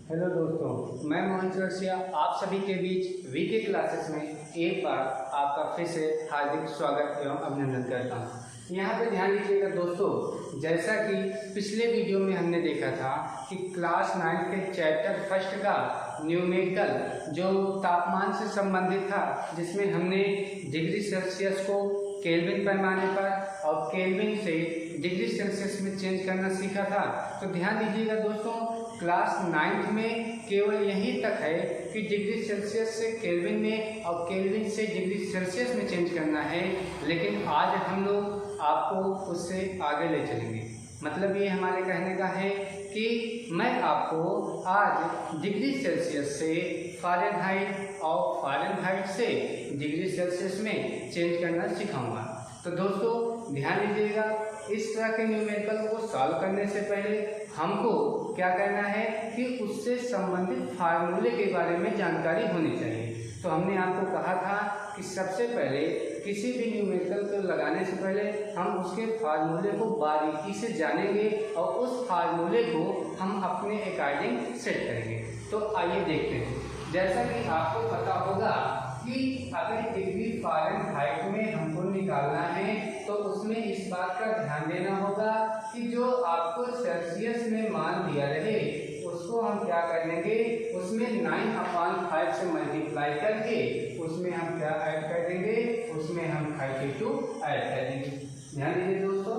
Hello दोस्तों, मैं मोहन चौरसिया आप सभी के बीच वीके क्लासेस में एक बार आपका फिर से हार्दिक स्वागत एवं अभिनंदन करता हूँ। यहाँ पे ध्यान दीजिएगा दोस्तों, जैसा कि पिछले वीडियो में हमने देखा था कि क्लास 9 के चैप्टर फर्स्ट का न्यूमेरिकल जो तापमान से संबंधित था, जिसमें हमने डिग्री सेल्सियस को केल्विन पैमाने पर और केल्विन से डिग्री सेल्सियस में चेंज करना सीखा था। तो ध्यान दीजिएगा दोस्तों, क्लास 9 में केवल यहीं तक है कि डिग्री सेल्सियस से केल्विन में और केल्विन से डिग्री सेल्सियस में चेंज करना है, लेकिन आज हम लोग आपको उससे आगे ले चलेंगे। मतलब ये हमारे कहने का है कि मैं आपको आज डिग्री सेल्सियस से फ़ारेनहाइट और फ़ारेनहाइट से डिग्री सेल्सियस में चेंज करना सिखाऊंगा। तो दोस्तों ध्यान दीजिएगा, इस तरह के न्यूमेरिकल को सॉल्व करने से पहले हमको क्या करना है कि उससे संबंधित फार्मूले के बारे में जानकारी होनी चाहिए। तो हमने आपको कहा था कि सबसे पहले किसी भी न्यूमेरिकल को लगाने से पहले हम उसके फार्मूले को बारीकी से जानेंगे और उस फार्मूले को हम अपने अकॉर्डिंग सेट करेंगे। तो आइए देखते हैं। जैसा कि आपको पता होगा कि अगर डिग्री फ़ारेनहाइट में हमको निकालना है तो उसमें इस बात का ध्यान देना होगा कि जो आपको सेल्सियस में मान दिया रहे उसको हम क्या कर लेंगे, उसमें 9/5 से मल्टीप्लाई करके उसमें हम क्या ऐड कर देंगे, उसमें हम 32 ऐड कर देंगे। ध्यान दीजिए दोस्तों,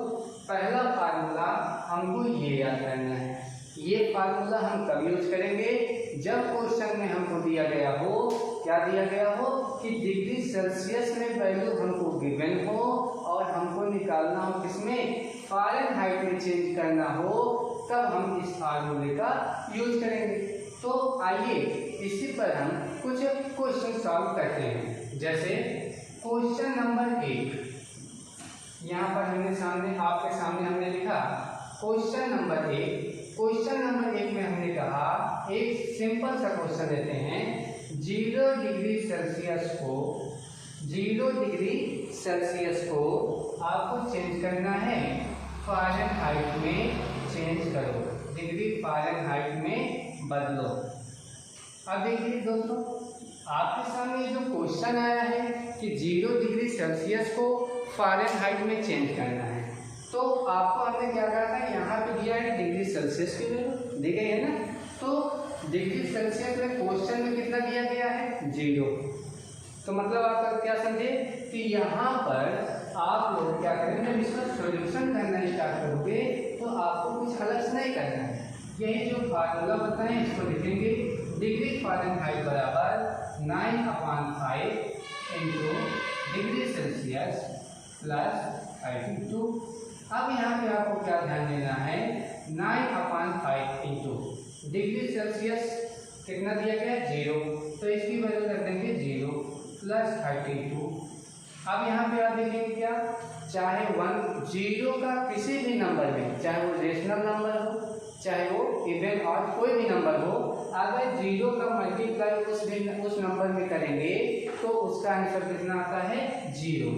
पहला फार्मूला हमको ये याद करना है। ये फार्मूला हम कब यूज करेंगे, जब क्वेश्चन में हमको दिया गया हो, क्या दिया गया हो कि डिग्री सेल्सियस में वैल्यू हमको गिवन हो और हमको निकालना हो किसमें, फ़ारेनहाइट में चेंज करना हो, तब हम इस फार्मूले का यूज करेंगे। तो आइए इसी पर हम कुछ क्वेश्चन सॉल्व करते हैं। जैसे क्वेश्चन नंबर 1 यहाँ पर हमने आपके सामने हमने लिखा क्वेश्चन नंबर 1। क्वेश्चन नंबर 1 में हमने कहा, एक सिंपल सा क्वेश्चन लेते हैं, 0 डिग्री सेल्सियस को आपको चेंज करना है फ़ारेनहाइट में चेंज करो, डिग्री फ़ारेनहाइट में बदलो। अब देखिए दोस्तों, आपके सामने जो क्वेश्चन आया है कि 0 डिग्री सेल्सियस को फ़ारेनहाइट में चेंज करना है, तो आपको हमने क्या करा था, यहाँ पे दिया है डिग्री सेल्सियस की वैल्यू दी गई है ना। तो डिग्री सेल्सियस में क्वेश्चन में कितना दिया गया है, 0। तो मतलब आपका क्या समझे कि यहाँ पर आप लोग क्या करेंगे, जब इसका सॉल्यूशन करना स्टार्ट करोगे तो आपको कुछ अलग से नहीं करना है। यही जो फार्मूला बताएं इसको लिखेंगे, डिग्री फ़ारेनहाइट बराबर 9/5 इंटू डिग्री सेल्सियस प्लस 32। अब यहाँ पे आपको क्या ध्यान देना है, 9/5 इंटू डिग्री सेल्सियस कितना दिया गया है, 0, तो इसकी वैल्यू कर देंगे 0 प्लस 32। अब यहाँ पे आप देखेंगे क्या, चाहे 0 का किसी भी नंबर में, चाहे वो रेशनल नंबर हो चाहे वो इवन और कोई भी नंबर हो, अगर 0 का मल्टीप्लाई उस नंबर में करेंगे तो उसका आंसर कितना आता है, 0।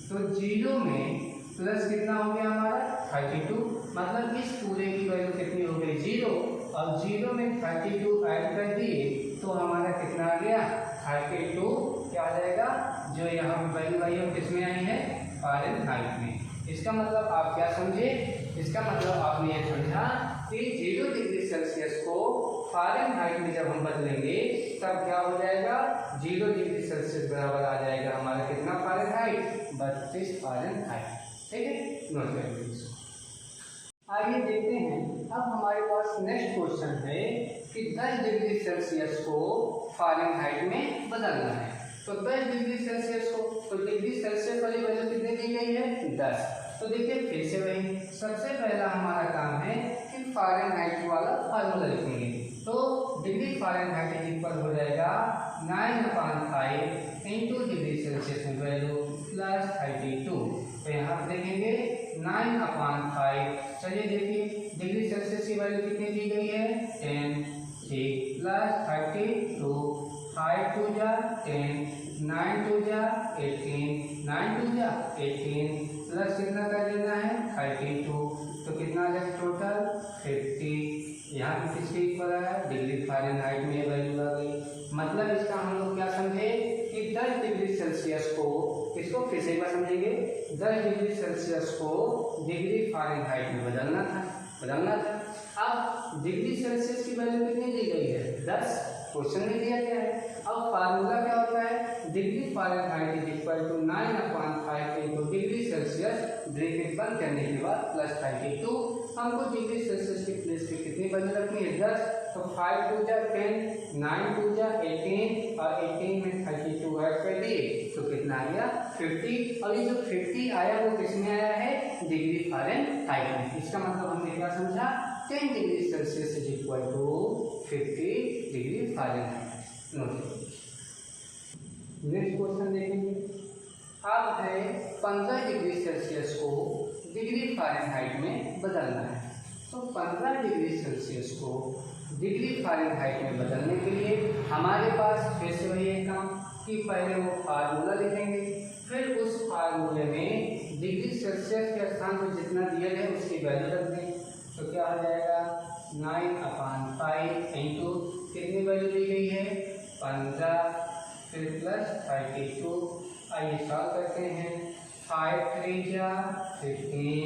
तो 0 में प्लस कितना हो गया हमारा 32, मतलब इस पूरे की वैल्यू कितनी हो गई, 0। और 0 में 32 ऐड कर दिए तो हमारा कितना आ गया, 32 क्या आ जाएगा, जो यहाँ वैल्यू आई है किसमें आई है, फ़ारेनहाइट में। इसका मतलब आप क्या समझे, इसका मतलब आपने ये समझा कि 0 डिग्री सेल्सियस को फ़ारेनहाइट में जब हम बदलेंगे तब क्या हो जाएगा, 0 डिग्री सेल्सियस बराबर आ जाएगा हमारा कितना फ़ारेनहाइट, 32 फ़ारेनहाइट। ठीक है, नोट कर लीजिए। आइए देखते हैं, अब हमारे पास नेक्स्ट क्वेश्चन है कि 10 डिग्री सेल्सियस को फ़ारेनहाइट में बदलना है। तो 10 डिग्री सेल्सियस को, तो डिग्री सेल्सियस वाली वैल्यू कितनी दी गई है, 10। तो देखिए फिर से वही, सबसे पहला हमारा काम है कि फ़ारेनहाइट वाला फार्मूला लिखेंगे। तो डिग्री फ़ारेनहाइट इक्वल हो जाएगा 9/5 इंटू डिग्री सेल्सियस में वैल्यू प्लस 32। तो यहाँ पर देखेंगे 9/5, चलिए देखिए डिग्री सेल्सियस की वैल्यू कितनी दी गई है, 10, ठीक, प्लस 32, 5 2 जा 10, 9 2 जा 18, 9 2 जा 18, प्लस कितना कर देना है 32, तो कितना आ जाएगा टोटल 50। यहाँ पे किसके इक्वल आया, डिग्री फ़ारेनहाइट में वैल्यू आ गई। मतलब इसका हम लोग क्या समझे कि 10 डिग्री सेल्सियस को, इसको फिर से एक बार समझेंगे, 10 डिग्री सेल्सियस को डिग्री फ़ारेनहाइट में बदलना था। अब डिग्री सेल्सियस की वैल्यू कितनी दी गई है? 10, क्वेश्चन में दिया गया है। अब फार्मूला क्या होता है? Degree Fahrenheit is equal to 9/5 into degree Celsius, bracket बंद करने के बाद प्लस 32। हमको डिग्री सेल्सियस की प्लेस पे कितनी वैल्यू रखनी है? 10। तो 5 2 जा 10, 9 2 जा 18 और 18 में 32 ऐड कर दिए तो कितना आ गया? 50। और ये जो 50 आया वो किसमें आया है? डिग्री फ़ारेनहाइट में। इसका मतलब हमने क्या समझा? 10 degree Celsius is equal to 50 degree Fahrenheit. Next question देखेंगे। अब है 15 डिग्री सेल्सियस को डिग्री फ़ारेनहाइट में बदलना है। तो 15 डिग्री सेल्सियस को डिग्री फ़ारेनहाइट में बदलने के लिए हमारे पास फिर से वही एक काम कि पहले वो फार्मूला लिखेंगे, फिर उस फार्मूले में डिग्री सेल्सियस के स्थान पर जितना दिया है उसकी वैल्यू रख दें। तो क्या हो जाएगा? 9/5 इंटू कितनी वैल्यू दी गई है? 15, फिर प्लस 32। आइए सॉल्व करते हैं। 5 3 जा 15,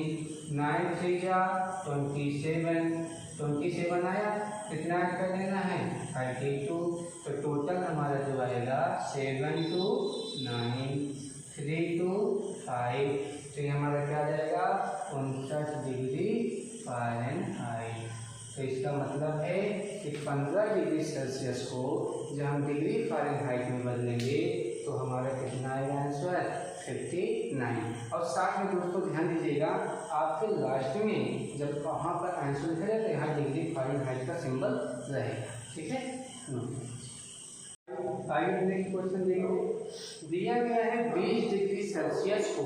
9 3 जा 27 आया, कितना ऐड कर देना है? 32। तो टोटल हमारा जो आएगा 7 2 9 3 2 5। तो ये हमारा क्या आ जाएगा? 59 डिग्री फ़ारेनहाइट। तो इसका मतलब है कि 15 डिग्री सेल्सियस को जब हम डिग्री फ़ारेनहाइट में बदलेंगे तो हमारा कितना आएगा आंसर? 59। और साथ में दोस्तों ध्यान दीजिएगा, आपके लास्ट में जब वहाँ पर आंसर लिखा जाए तो यहाँ डिग्री फ़ारेनहाइट का सिंबल रहेगा। ठीक है। आइए नेक्स्ट क्वेश्चन देखेंगे। दिया गया है 20 डिग्री सेल्सियस को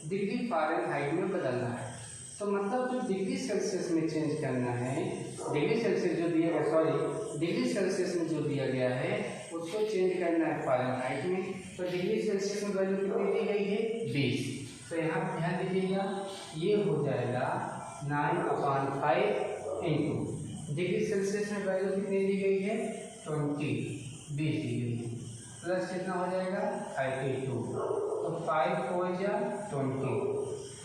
डिग्री फ़ारेनहाइट में बदलना है। तो मतलब जो डिग्री सेल्सियस में चेंज करना है, डिग्री सेल्सियस जो दिया गया, डिग्री सेल्सियस में जो दिया गया है उसको चेंज करना है फ़ारेनहाइट में। तो डिग्री सेल्सियस में वैल्यू कितनी दी गई है? 20। तो यहाँ ध्यान दीजिएगा, ये हो जाएगा 9/5 इंटू डिग्री सेल्सियस में वैल्यू कितनी दी गई है? 20 डिग्री प्लस कितना हो जाएगा? 32। तो 5 4 जा 20,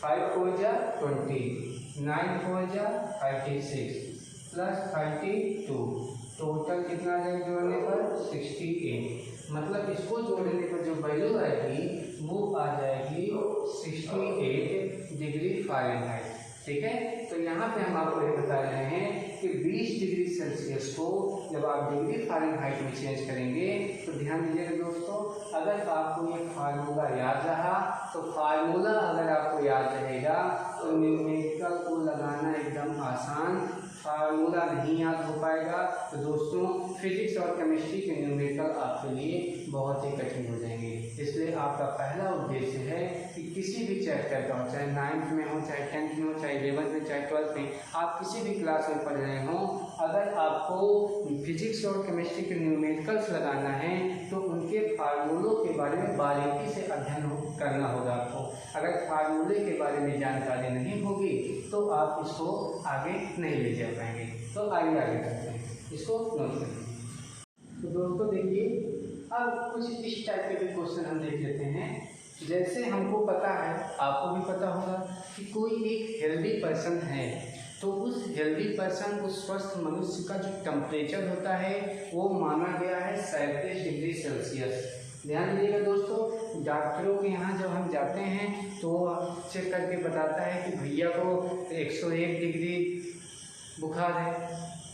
5 4 जा 20, 9 4 जा 36 प्लस 32। टोटल कितना आ जाएगा जोड़ने पर? 68। मतलब इसको जोड़ने पर जो वैल्यू आएगी वो आ जाएगी 68 डिग्री फ़ारेनहाइट। ठीक है। तो यहाँ पे हम आपको ये बता रहे हैं कि 20 डिग्री सेल्सियस को जब आप डिग्री फ़ारेनहाइट में चेंज करेंगे तो ध्यान दीजिएगा दोस्तों, अगर आपको ये फार्मूला याद रहा तो फार्मूला अगर आपको याद रहेगा तो न्यूमेरिकल को लगाना एकदम आसान। फार्मूला नहीं याद हो पाएगा तो दोस्तों फिजिक्स और केमिस्ट्री के न्यूमेरिकल आपके लिए बहुत ही कठिन हो जाएंगे। इसलिए आपका पहला उद्देश्य है कि किसी भी चैप्टर का, चाहे 9th में हो, चाहे 10th में हो, चाहे 11th में, चाहे 12th में, आप किसी भी क्लास में पढ़ रहे हों, अगर आपको फिजिक्स और केमिस्ट्री के न्यूमेरिकल्स लगाना है तो उनके फार्मूलों के बारे में बारीकी से अध्ययन करना होगा आपको। अगर फार्मूले के बारे में जानकारी नहीं होगी तो आप इसको आगे नहीं ले जा पाएंगे। तो आगे करते हैं, इसको नोट करेंगे। तो दोस्तों देखिए, अब कुछ इस टाइप के भी क्वेश्चन हम देख लेते हैं। जैसे हमको पता है, आपको भी पता होगा कि कोई एक हेल्दी पर्सन है, तो उस हेल्दी पर्सन, उस स्वस्थ मनुष्य का जो टेम्परेचर होता है वो माना गया है 37 डिग्री सेल्सियस। ध्यान दीजिएगा दोस्तों, डॉक्टरों के यहाँ जब हम जाते हैं तो चेक करके बताता है कि भैया को 101 डिग्री बुखार है।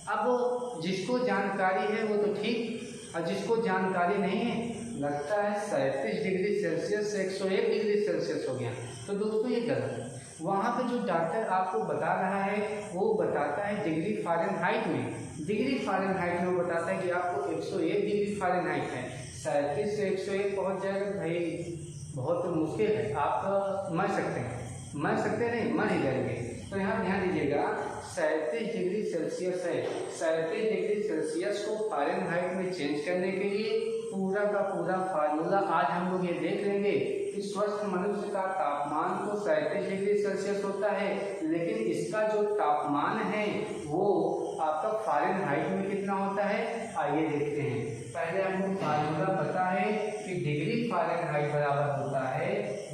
अब जिसको जानकारी है वो तो ठीक, और जिसको जानकारी नहीं है लगता है 37 डिग्री सेल्सियस से 101 डिग्री सेल्सियस हो गया। तो दोस्तों ये गलत है। वहाँ पे जो डॉक्टर आपको बता रहा है वो बताता है डिग्री फ़ारेनहाइट में, डिग्री फ़ारेनहाइट में वो बताता है कि आपको 101 डिग्री फ़ारेनहाइट है। 37 से 101 पहुँच जाएगा भाई बहुत मुश्किल है, आप मर सकते नहीं, मर ही जाएंगे। तो यहाँ ध्यान दीजिएगा, 37 डिग्री सेल्सियस है। 37 डिग्री सेल्सियस को फ़ारेनहाइट में चेंज करने के लिए पूरा का पूरा फार्मूला आज हम लोग ये देख लेंगे कि स्वस्थ मनुष्य का तापमान तो 37 डिग्री सेल्सियस होता है, लेकिन इसका जो तापमान है वो आपका फ़ारेनहाइट में कितना होता है, आइए देखते हैं। पहले हमको फार्मूला पता है कि डिग्री फ़ारेनहाइट बराबर होता है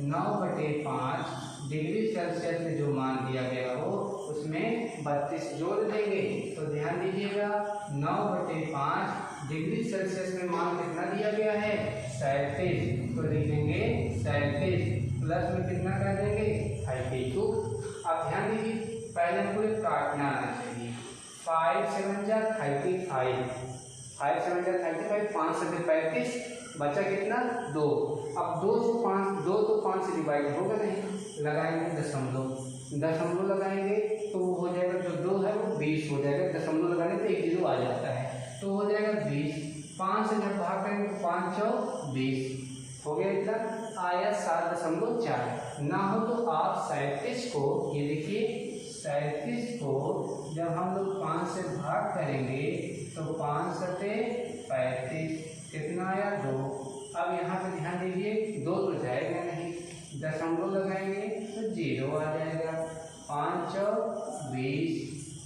9/5 डिग्री सेल्सियस में जो मान दिया गया हो उसमें 32 जोड़ देंगे। तो ध्यान दीजिएगा 9/5 डिग्री सेल्सियस में मान कितना दिया गया है, 37, तो लिखेंगे 37 प्लस में कितना कर देंगे 32। अब ध्यान दीजिए पहले हमको काटना आना चाहिए। 5 7 जा 35, 5 7 जा 35, 5 7 35, बचा कितना 2। अब 2 से 5, 2 तो 5 से डिवाइड होगा नहीं, लगाएंगे दशमलव लगाएंगे तो वो हो जाएगा, जो 2 है वो 20 हो जाएगा, दशमलव लगाने पे 1 जीरो आ जाता है तो हो जाएगा 20। 5 से जब भाग करेंगे तो 5 चौ 20 हो गया, इतना आया 7.4। ना हो तो आप 37 को, ये देखिए 37 को जब हम लोग 5 से भाग करेंगे तो 5 सते 35, कितना आया 2। अब यहाँ पे ध्यान दीजिए 2 तो जाएगा नहीं, दशमलव लगाएंगे तो 0 आ जाएगा, 5 चौ 20,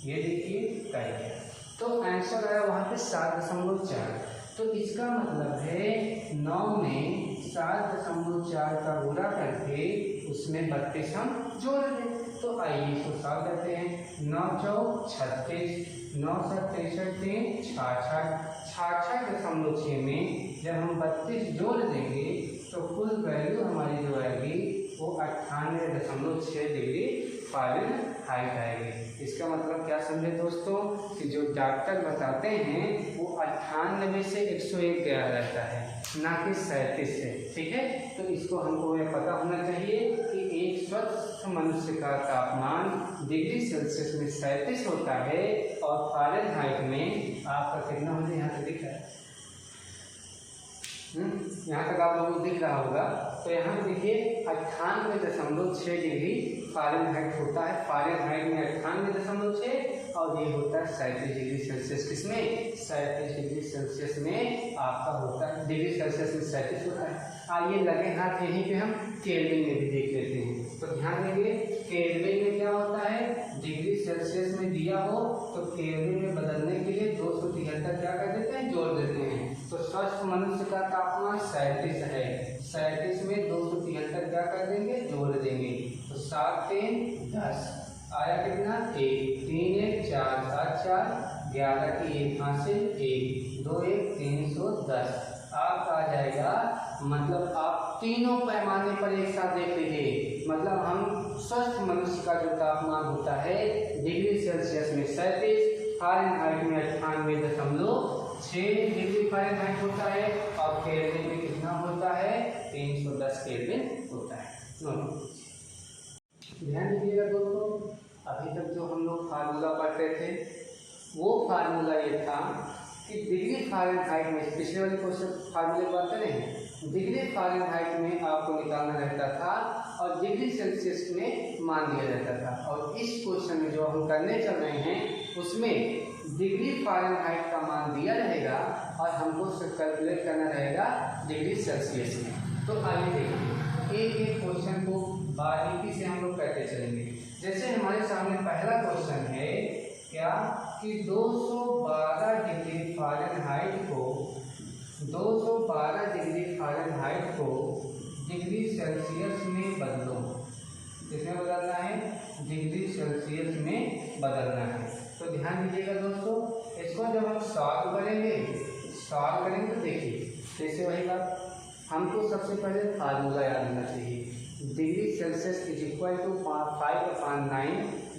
ये देखिए कट गया। तो आंसर आया वहाँ पे 7.4। तो इसका मतलब है 9 में 7.4 का गुणा करके उसमें 32 हम जोड़ दें। तो आइए इसको सॉल्व करते हैं। 9 चौ 36, 9 7 63 66.6 में जब हम 32 जोड़ देंगे तो कुल वैल्यू हमारी जो आएगी वो 98.6 डिग्री फ़ारेनहाइट आएगी। इसका मतलब क्या समझे दोस्तों कि जो डॉक्टर बताते हैं वो 98 से 101 गया रहता है, ना कि 37 से, ठीक है। तो इसको हमको यह पता होना चाहिए कि एक स्वस्थ मनुष्य का तापमान डिग्री सेल्सियस में 37 होता है और फ़ारेनहाइट में आपका कितना होता है, यहाँ तक दिख रहा है, यहाँ तक आप लोगों को दिख रहा होगा। तो यहाँ देखिए 98.6 डिग्री फ़ारेनहाइट होता है, फ़ारेनहाइट में 98.6 और ये होता है 37 डिग्री सेल्सियस, किसमें 37 डिग्री सेल्सियस में आपका होता है, डिग्री सेल्सियस में 37 होता है। आइए लगे हाथ यहीं पे हम केल्विन में भी देख लेते हैं। तो ध्यान देंगे केल्विन में क्या होता है, डिग्री सेल्सियस में दिया हो तो केल्विन में बदलने के लिए 273 क्या कर देते हैं, जोड़ देते हैं। तो स्वस्थ मनुष्य का तापमान 37 है, 37 में 273 क्या कर देंगे, जोड़ देंगे। तो 7 3 10 आया कितना 1, 3 1 4 7 4 11 की 1 हासिल 1 2 1 310 आपका आ जाएगा। मतलब आप तीनों पैमाने पर एक साथ देख लीजिए, मतलब हम स्वस्थ मनुष्य का जो तापमान होता है डिग्री सेल्सियस में 37, फ़ारेनहाइट में 98.6 डिग्री फ़ारेनहाइट होता है और केल्विन में कितना होता है, 310 केल्विन होता है। ध्यान दीजिएगा दोस्तों, अभी तक जो हम लोग फार्मूला पढ़ रहे थे वो फार्मूला ये था कि डिग्री फ़ारेनहाइट में, पिछले वाले क्वेश्चन फार्मूले पढ़ते नहीं, डिग्री फ़ारेनहाइट में आपको निकालना रहता था और डिग्री सेल्सियस में मान दिया रहता था। और इस क्वेश्चन में जो हम करने चल रहे हैं उसमें डिग्री फ़ारेनहाइट का मान दिया रहेगा और हमको कैलकुलेट करना रहेगा डिग्री सेल्सियस में। तो आइए देखिए एक एक क्वेश्चन को बारीकी से हम लोग करते चलेंगे। जैसे हमारे सामने पहला क्वेश्चन है क्या कि 212 डिग्री फ़ारेनहाइट को 212 डिग्री फ़ारेनहाइट को डिग्री सेल्सियस में बदलो। किसमें बदलना है, डिग्री सेल्सियस में बदलना है। तो ध्यान दीजिएगा दोस्तों, इसको जब हम सॉल्व करेंगे तो देखिए जैसे वही बात, हमको सबसे पहले फार्मूला याद होना चाहिए। Degree Celsius is equal to 5/9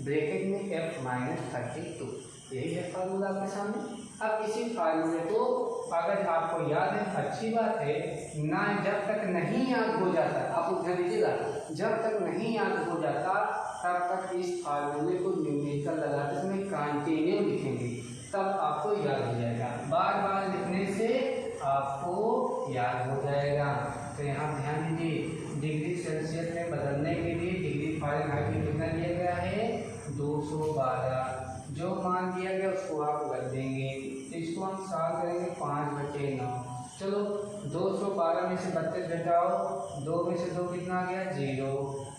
bracket में F-32, यही है फार्मूला आपके सामने। अब इसी फार्मूले को अगर आपको याद है, अच्छी बात है ना, जब तक नहीं याद हो जाता, आप ध्यान दीजिएगा, जब तक नहीं याद हो जाता तब तक इस फार्मूले को न्यूमेरिकल लगाते समय कंटिन्यू लिखेंगे, तब आपको याद हो जाएगा। बार बार लिखने से आपको याद हो जाएगा। तो यहाँ ध्यान दीजिए, डिग्री सेल्सियस में बदलने के लिए डिग्री फ़ारेनहाइट में कितना दिया गया है, 212। जो मान दिया गया उसको आप रख देंगे। तो इसको हम सॉल्व करेंगे 5/9। चलो 212 में से 32 से घटाओ, 2 में से 2 कितना आ गया 0,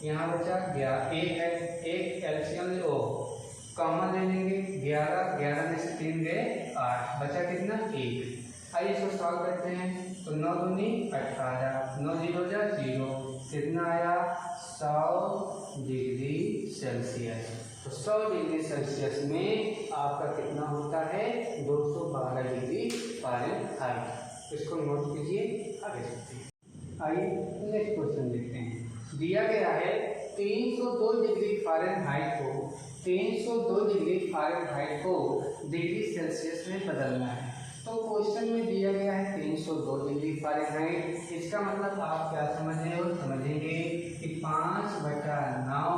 यहाँ बचा 11, एक एलसीएम लो, कॉमन ले लेंगे 11, 11 में से 3 गए 8, बचा कितना 1। आइए इसको सॉल्व करते हैं। तो 9 दूनी 18, 9 0 जा 0, कितना आया 100 डिग्री सेल्सियस। तो 100 डिग्री सेल्सियस में आपका कितना होता है 212 डिग्री फ़ारेनहाइट। इसको नोट कीजिए, आगे चलते हैं। आइए नेक्स्ट क्वेश्चन देखते हैं। दिया गया है 302 डिग्री फ़ारेनहाइट को 302 डिग्री फ़ारेनहाइट को डिग्री सेल्सियस में बदलना है। तो क्वेश्चन में दिया गया है 302 डिग्री फ़ारेनहाइट, इसका मतलब आप क्या समझ रहे हो, समझेंगे कि 5/9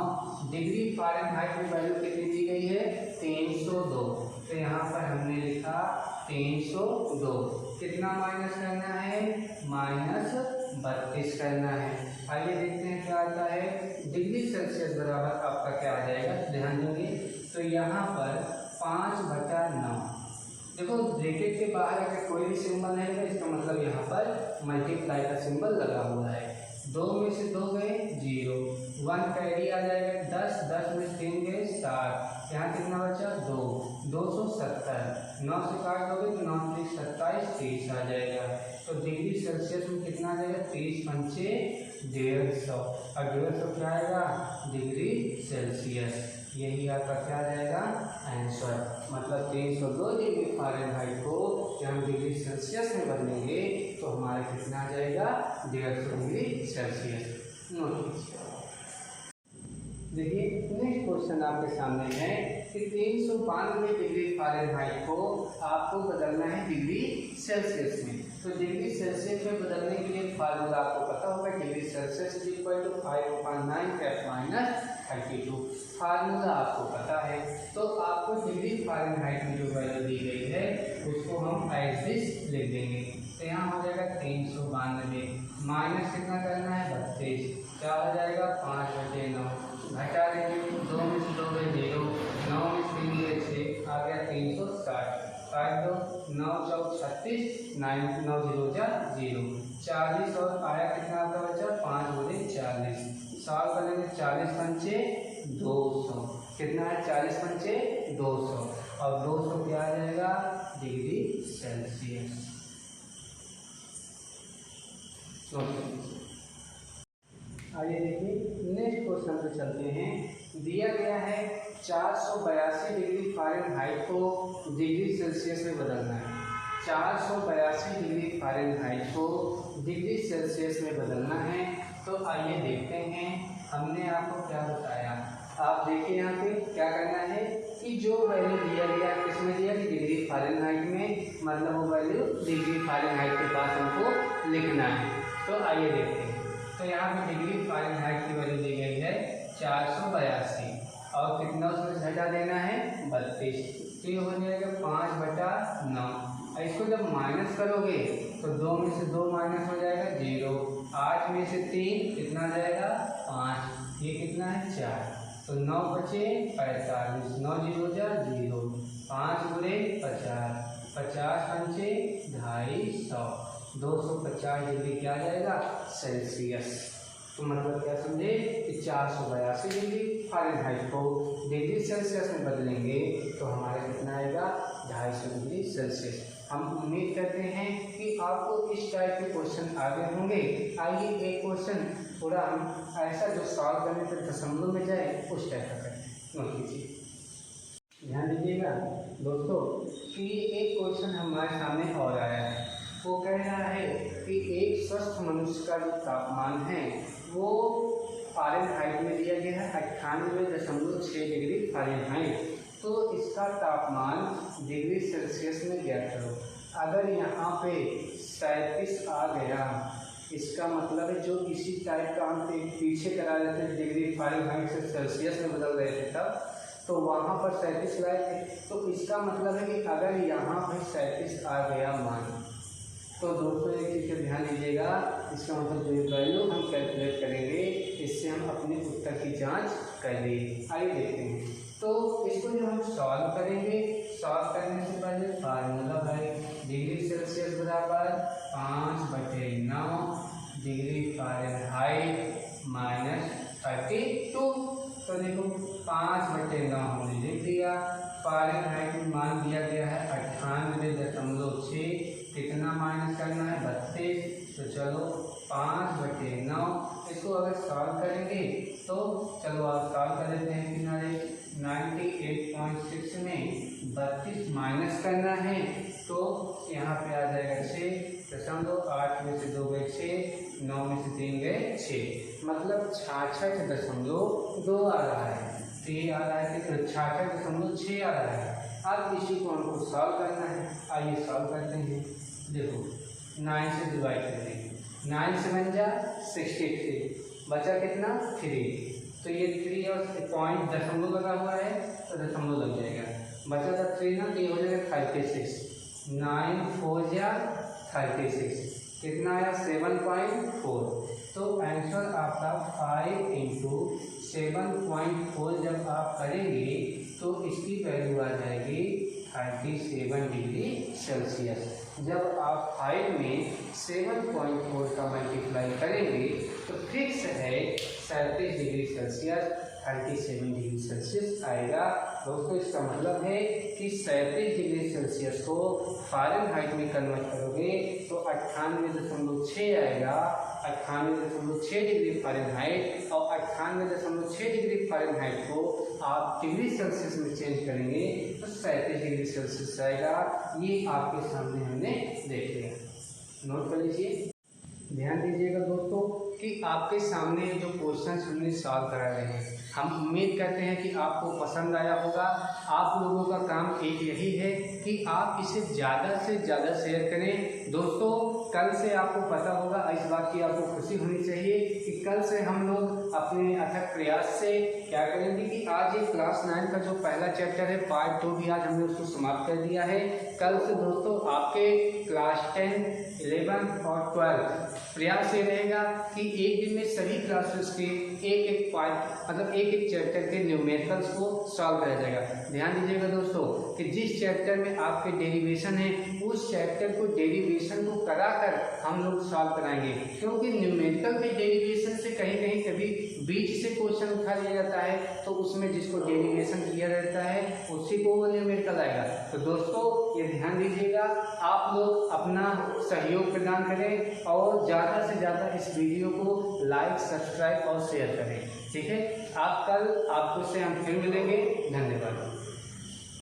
डिग्री फ़ारेनहाइट में वैल्यू कितनी दी गई है 302। तो यहाँ पर हमने लिखा 302, कितना माइनस करना है -32 करना है। आइए देखते हैं क्या आता है। डिग्री सेल्सियस बराबर आपका क्या आ जाएगा, ध्यान देंगे तो यहाँ पर 5/9, देखो ब्रैकेट के बाहर अगर कोई भी सिंबल नहीं है इसका मतलब यहाँ पर मल्टीप्लाई का सिंबल लगा हुआ है। 2 में से 2 गए 0, 1 कैरी आ जाएगा 10, 10 में 3 गए 7, यहाँ कितना बचा 2, 270, 9 से काट दोगे तो 9 3 27, 30 आ जाएगा। तो डिग्री सेल्सियस में कितना आ जाएगा 30 पंचे 150, और 150 क्या आएगा डिग्री सेल्सियस। यही आपका क्या आ जाएगा आंसर। मतलब 302 डिग्री फ़ारेनहाइट को जब हम डिग्री सेल्सियस में बदलेंगे तो हमारा कितना आ जाएगा 150 डिग्री सेल्सियस। नोट कीजिए। देखिए नेक्स्ट क्वेश्चन आपके सामने है कि 392 डिग्री फ़ारेनहाइट को आपको बदलना है डिग्री सेल्सियस में। तो डिग्री सेल्सियस में बदलने के लिए फार्मूला आपको पता होगा, degree Celsius is equal to 5/9 F - 32। Formula आपको पता है। तो आपको डिग्री फ़ारेनहाइट में जो वैल्यू दी गई है उसको हम एज दिस लिख देंगे। तो यहाँ हो जाएगा 392 माइनस कितना करना है 32, क्या हो जाएगा 5/9, घटा देंगे 2 में से 2 गए 0, 9 में से 3 गए 6, आ गया 360, काट दो 9 चौक 36, 9 0 जा 0, 40 और आया कितना आपका बचा 5 गुणे 40, सॉल्व करेंगे 40 पंचे 200, कितना है 40 पंचे 200, और 200 क्या आ जाएगा डिग्री सेल्सियस। आइए देखिए नेक्स्ट क्वेश्चन पे चलते हैं। दिया गया है 482 डिग्री फ़ारेनहाइट को डिग्री सेल्सियस में बदलना है। 482 डिग्री फ़ारेनहाइट को डिग्री सेल्सियस में बदलना है। तो आइए देखते हैं हमने आपको क्या बताया। आप देखिए यहाँ पे क्या करना है कि जो वैल्यू दिया गया किसमें दिया कि डिग्री फ़ारेनहाइट में, मतलब वो वैल्यू डिग्री फ़ारेनहाइट के पास हमको लिखना है। तो आइए देखते हैं। तो यहाँ पे डिग्री फ़ारेनहाइट की वैल्यू दी गई है 482 और कितना उसमें घटा देना है 32, तो ये हो जाएगा 5/9। इसको जब माइनस करोगे तो 2 में से 2 माइनस हो जाएगा 0, 8 में से 3 कितना आ जाएगा 5, ये कितना है 4, तो 9 बचे 45, 9 0 जा 0, 5 गुणे 50, 50 पंचे 250, 250 डिग्री क्या आ जाएगा सेल्सियस। तो मतलब क्या समझे कि 482 डिग्री फ़ारेनहाइट को डिग्री सेल्सियस में बदलेंगे तो हमारा कितना आएगा 250 डिग्री सेल्सियस। हम उम्मीद करते हैं कि आपको इस टाइप के क्वेश्चन आगे होंगे। आइए एक क्वेश्चन थोड़ा हम ऐसा जो सॉल्व करने पर दशमलव में जाए उस टाइप का करें। नोट कीजिए, ध्यान दीजिएगा दोस्तों कि एक क्वेश्चन हमारे सामने और आया है। वो कह रहा है कि एक स्वस्थ मनुष्य का जो तापमान है वो फ़ारेनहाइट में दिया गया है 98.6 डिग्री फ़ारेनहाइट। तो इसका तापमान डिग्री सेल्सियस में ज्ञात करो। अगर यहाँ पे 37 आ गया, इसका मतलब है जो इसी टाइप का हम पीछे करा रहे थे डिग्री फ़ारेनहाइट से सेल्सियस में बदल रहे थे तब, तो वहाँ पर 37 लाए थे। तो इसका मतलब है कि अगर यहाँ पर 37 आ गया मान, तो दोस्तों एक चीज़ का ध्यान दीजिएगा, इसका मतलब जो वैल्यू हम कैलकुलेट करेंगे इससे हम अपने उत्तर की जांच करेंगे। आइए देखते हैं। तो इसको जब हम सॉल्व करेंगे, सॉल्व करने से पहले फार्मूला है डिग्री सेल्सियस बराबर 5/9 डिग्री फ़ारेनहाइट -32। तो देखो 5/9 हमने लिख दिया। फ़ारेनहाइट में मान दिया गया है 98.6। कितना माइनस करना है 32। तो चलो 5/9 इसको अगर सॉल्व करेंगे तो चलो आप सॉल्व कर लेते हैं किनारे। 98.6 में 32 माइनस करना है तो यहाँ पे आ जाएगा 6.8 में से 2 गए 6, 9 में से 3 गए 6, मतलब 66.2 आ रहा है। तो ये आ रहा है कि 66.6 आ रहा है। अब इसी को हमको सॉल्व करना है। आइए सॉल्व करते हैं। देखो 9 से डिवाइड करेंगे, 9 से बन जा 63, बचा कितना 3। तो ये 3 और पॉइंट दशमलव लगा हुआ है तो दशमलव लग जाएगा। बचा था 3 ना, तो ये हो जाएगा 36। 9 4 जा 36, कितना आया 7.4। तो आंसर आपका 5 × 7.4 जब आप करेंगे तो इसकी वैल्यू आ जाएगी 37 डिग्री सेल्सियस। जब आप 5 में 7.4 का मल्टीप्लाई करेंगे तो फिक्स है 37 डिग्री सेल्सियस, 37 डिग्री सेल्सियस आएगा। दोस्तों इसका मतलब है कि 37 डिग्री सेल्सियस को फ़ारेनहाइट में कन्वर्ट करोगे तो 98.6 आएगा। 98.6 डिग्री फ़ारेनहाइट और 98.6 डिग्री फ़ारेनहाइट को आप डिग्री सेल्सियस में चेंज करेंगे तो 37 डिग्री सेल्सियस आएगा। ये आपके सामने हमने देख लिया, नोट कर लीजिए। ध्यान दीजिएगा दोस्तों कि आपके सामने जो क्वेश्चन हमने सॉल्व करा रहे हैं, हम उम्मीद करते हैं कि आपको पसंद आया होगा। आप लोगों का काम एक यही है कि आप इसे ज़्यादा से ज़्यादा शेयर करें। दोस्तों कल से आपको पता होगा, इस बात की आपको खुशी होनी चाहिए कि कल से हम लोग अपने अथक प्रयास से क्या करेंगे कि आज ये क्लास 9 का जो पहला चैप्टर है पार्ट 2 भी आज हमने उसको समाप्त कर दिया है। कल से दोस्तों आपके क्लास 10, 11 और 12 प्रयास ये रहेगा कि एक दिन में सभी क्लासेस के एक पार्ट मतलब एक चैप्टर के न्यूमेरिकल्स को सॉल्व करा जाएगा। ध्यान दीजिएगा दोस्तों कि जिस चैप्टर में आपके डेरिवेशन है उस चैप्टर को डेरिवेशन को कराकर हम लोग सॉल्व कराएंगे, क्योंकि न्यूमेरिकल में डेरिवेशन से कहीं कहीं कभी बीच से क्वेश्चन उठा लिया जाता है तो उसमें जिसको डेरिवेशन किया रहता है उसी को वो न्यूमेरिकल आएगा। तो दोस्तों ये ध्यान दीजिएगा, आप लोग अपना सहयोग प्रदान करें और ज़्यादा से ज़्यादा इस वीडियो को लाइक, सब्सक्राइब और शेयर करें। ठीक है, आप कल आपको से हम फिर मिलेंगे। धन्यवाद।